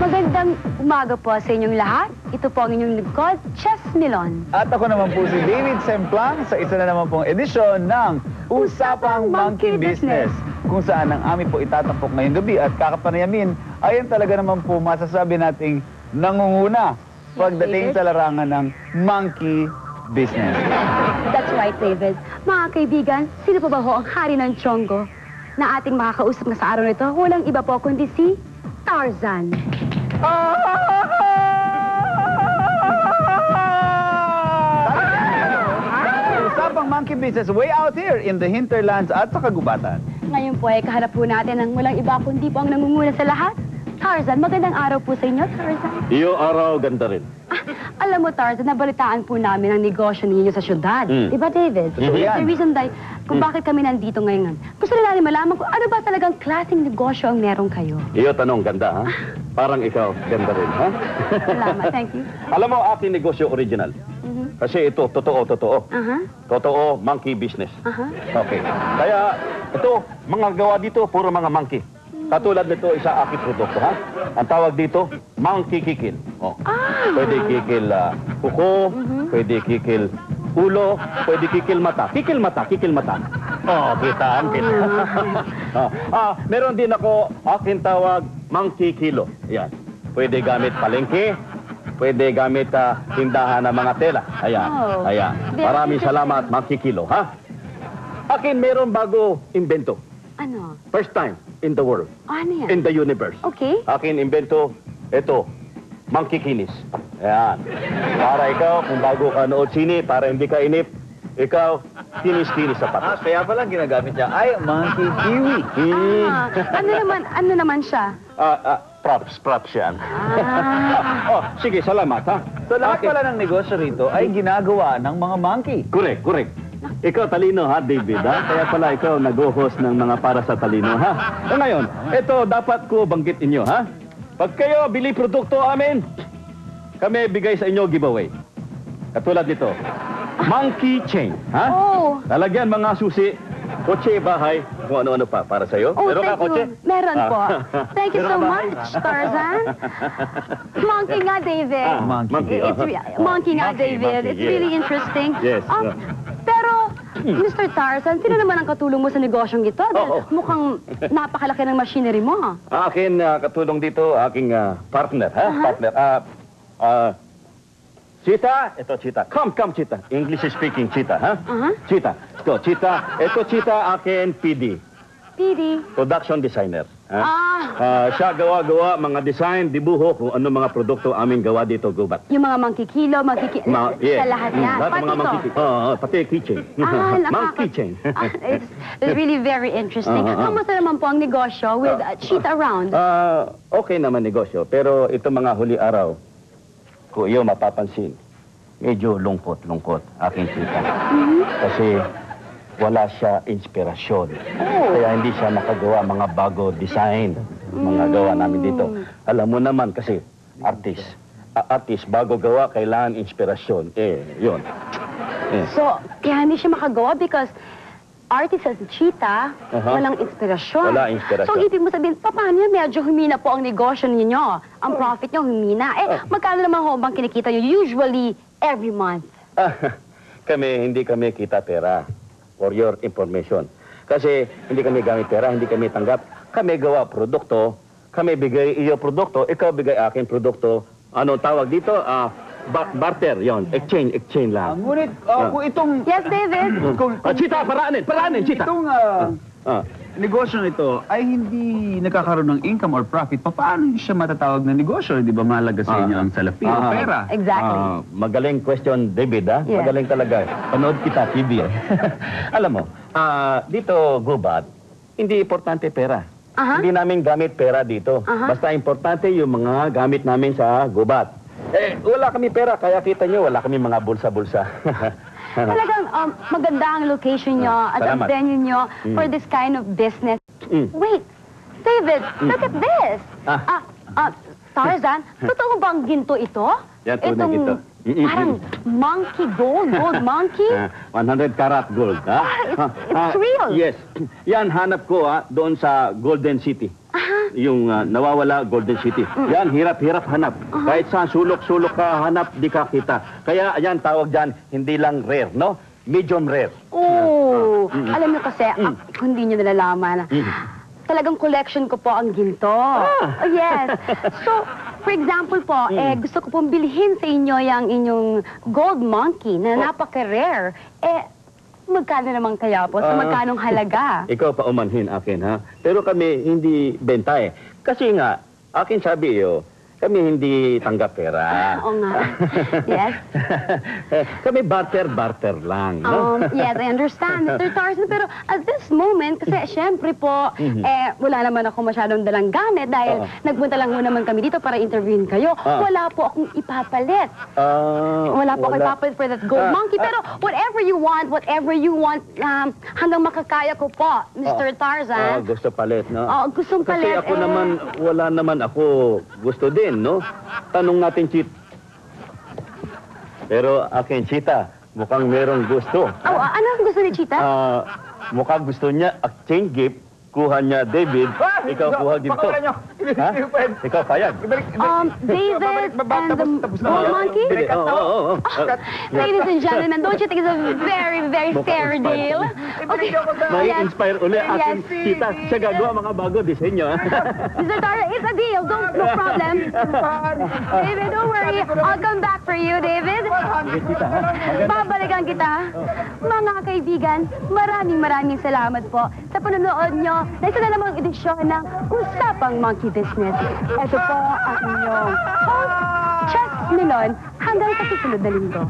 Magandang umaga po sa inyong lahat. Ito po ang inyong lingkod, Chess Milon. At ako naman po si David Semplang sa isa na naman pong edisyon ng Usapang Monkey Business, kung saan ang amin po itatapok ngayong gabi at kakapanayamin ay yan talaga naman po masasabi nating nangunguna pagdating sa larangan ng monkey business. That's right, David. Mga kaibigan, sino po ba ho ang hari ng Chongo na ating makakausap na sa araw nito? Walang iba po kundi si Tarzan. Usapang monkey business way out here in the hinterlands at sa kagubatan. Ngayon po ay kaharap po natin ang walang iba kundi po ang nangunguna sa lahat. Tarzan, magandang araw po sa inyo, Tarzan. Iyo araw, ganda rin. Alam mo, Tarzan, nabalitaan po namin ang negosyo ninyo sa syudad. Diba, David? Totoo yan. The reason kung bakit kami nandito ngayon. Gusto na namin malaman kung ano ba talagang klaseng negosyo ang meron kayo. Iyo tanong, ganda, ha? Parang ikaw, ganda rin, ha? Salamat, thank you. Alam mo, aking negosyo original. Kasi ito, totoo. Totoo, monkey business. Okay. Kaya, ito, mga gawa dito, puro mga monkey. Katulad nito, isa aking produkto, ha? Ang tawag dito, monkey kikil. Oh. Pwede kikil kuko, pwede kikil ulo, pwede kikil mata. Kikil mata. Oh, kitaan. Meron din ako, aking tawag, monkey kilo. Yan. Pwede gamit palengke, pwede gamit tindahan ng mga tela. Ayan. Oh. Ayan. Maraming salamat, monkey kilo, ha? Akin meron bago invento. Ano? First time in the world. Ano yan? In the universe. Okay. Akin invento, ito, monkey kinis. Ayan. Para ikaw, kung bago ka nood sini, para hindi ka inip, ikaw, kinis-kinis sa patos. Kaya pala ginagamit niya ay monkey kiwi. Ano naman siya? Props yan. Oh, sige, salamat, ha? So lahat Akin- pala ng negosyo rito ay ginagawa ng mga monkey. Correct. Ikaw talino, ha, David, ha? Kaya pala ikaw nag-host ng mga para sa talino, ha? So ngayon, ito dapat ko banggit inyo, ha? Pag kayo bili produkto amin, kami bigay sa inyo giveaway. Katulad nito, monkey chain, ha? Oh. Lalagyan mga susi, kotse, bahay, kung ano-ano pa para sa'yo. Oh, Meron ka thank kotse? you. Meron po. Thank you so Meron ka bahay? much, Tarzan. Monkey nga, David. Monkey. Monkey nga, Monkey, David. monkey, It's yeah. really interesting. Yes. Pero, Mr. Tarzan, sino naman ang katulong mo sa negosyong ito? Dahil Oo. mukhang napakalaki ng machinery mo. Akin katulong dito, aking partner, ha? Partner. Chita, ito Chita. Come, Chita. English speaking Chita, ha? Chita. Ito, Chita. Ito Chita, akin PD. Pidi. Production designer. Siya gawa-gawa, mga design, dibuho, kung ano mga produkto aming gawa dito, gubat. Yung mga monkey kilo, Yes. sa lahat yan. Lahat ng Pati mga ito. monkey, pati keychain. Monkey chain. It's really very interesting. Kamusta naman po ang negosyo with Cheetah around? Okay naman negosyo, pero ito mga huli araw, kung iyo mapapansin, medyo lungkot aking Chita. Kasi wala siya inspirasyon. Kaya hindi siya nakagawa mga bago design, mga gawa namin dito. Alam mo naman kasi, artist, bago gawa, kailangan inspirasyon. Yun. So, kaya hindi siya makagawa because artist as a Cheetah, walang inspirasyon. Wala inspirasyon. So, ibig mo sabihin, paano yun? Medyo humina po ang negosyo ninyo. Ang profit nyo humina. Magkano naman ho bang kinikita nyo? Usually, every month. Hindi kami kita pera. For your information. Kasi hindi kami gamit pera, hindi kami tanggap. Kami gawa produkto, kami bigay iyo produkto, ikaw bigay akin produkto. Ano tawag dito? Barter, yon. Exchange lang. Ngunit kung itong... Yes, David? Chita, paraanin, Chita. Itong negosyo nito ay hindi nagkakaroon ng income or profit, paano hindi siya matatawag na negosyo? Di ba mahalaga sa inyo ang salapi o pera? Exactly. Magaling question, David, ha? Yeah. Magaling talaga. Panood kita, TV. Alam mo, dito, gubat, hindi importante pera. Hindi namin gamit pera dito. Basta importante yung mga gamit namin sa gubat. Wala kami pera, kaya kita nyo, wala kami mga bulsa-bulsa. Talagang maganda ang location nyo at ang Salamat. venue nyo for this kind of business. Wait, David, look at this. Tarzan, totoo bang ginto ito? Yan, tunay ginto. Parang monkey gold monkey? 100 karat gold, ha? It's real. Yes. Yan, hanap ko, doon sa Golden City. yung nawawala Golden City. Yan, hirap-hirap hanap. Kahit saan sulok-sulok ka hanap, di ka kita. Kaya yan, tawag dyan, hindi lang rare, no? Medium rare. Oh, alam niyo kasi, kung hindi niyo nalalaman, talagang collection ko po ang ginto. Oh, yes. So, for example po, gusto ko pong bilhin sa inyo yung inyong gold monkey na napaka-rare. Magkano naman kaya po? Sa magkanong halaga? Ikaw pa umanhin akin, ha? Pero kami hindi benta eh. Kasi nga, akin sabi kami hindi tanggap pera. Oo nga. Yes. Kami barter lang, no? Yes, I understand, Mr. Tarzan. Pero at this moment, kasi syempre po, wala naman ako masyadong dalang gamit dahil nagpunta lang ho naman kami dito para interviewin kayo. Wala po akong ipapalit. Wala po akong ipapalit for that gold monkey. Pero whatever you want, hanggang makakaya ko po, Mr. Tarzan. Gusto palit, no? Gustong palit. Kasi ako naman, wala naman ako gusto din, no? Tanong natin, Pero akin, Chita, mukhang merong gusto. Ano ang gusto ni Chita? Mukhang gusto niya exchange gift, kuha niya David, ikaw kuha ginto. Ha? Ikaw payag. David and the gold monkey? Oo. Ladies and gentlemen, don't you think it's a very, very fair deal? Okay. May inspire uli akin, Chita. Siya gagawa mga bago disenyo. Mr. Tara, it's a deal. No problem. David, don't worry. I'll come back for you, David. Babalikan kita. Mga kaibigan, maraming salamat po sa panonood nyo na isa na namang edisyon ng Usapang Monkey Business. Ito po ang inyong host, Chess Milon, hanggang sa susunod na linggo.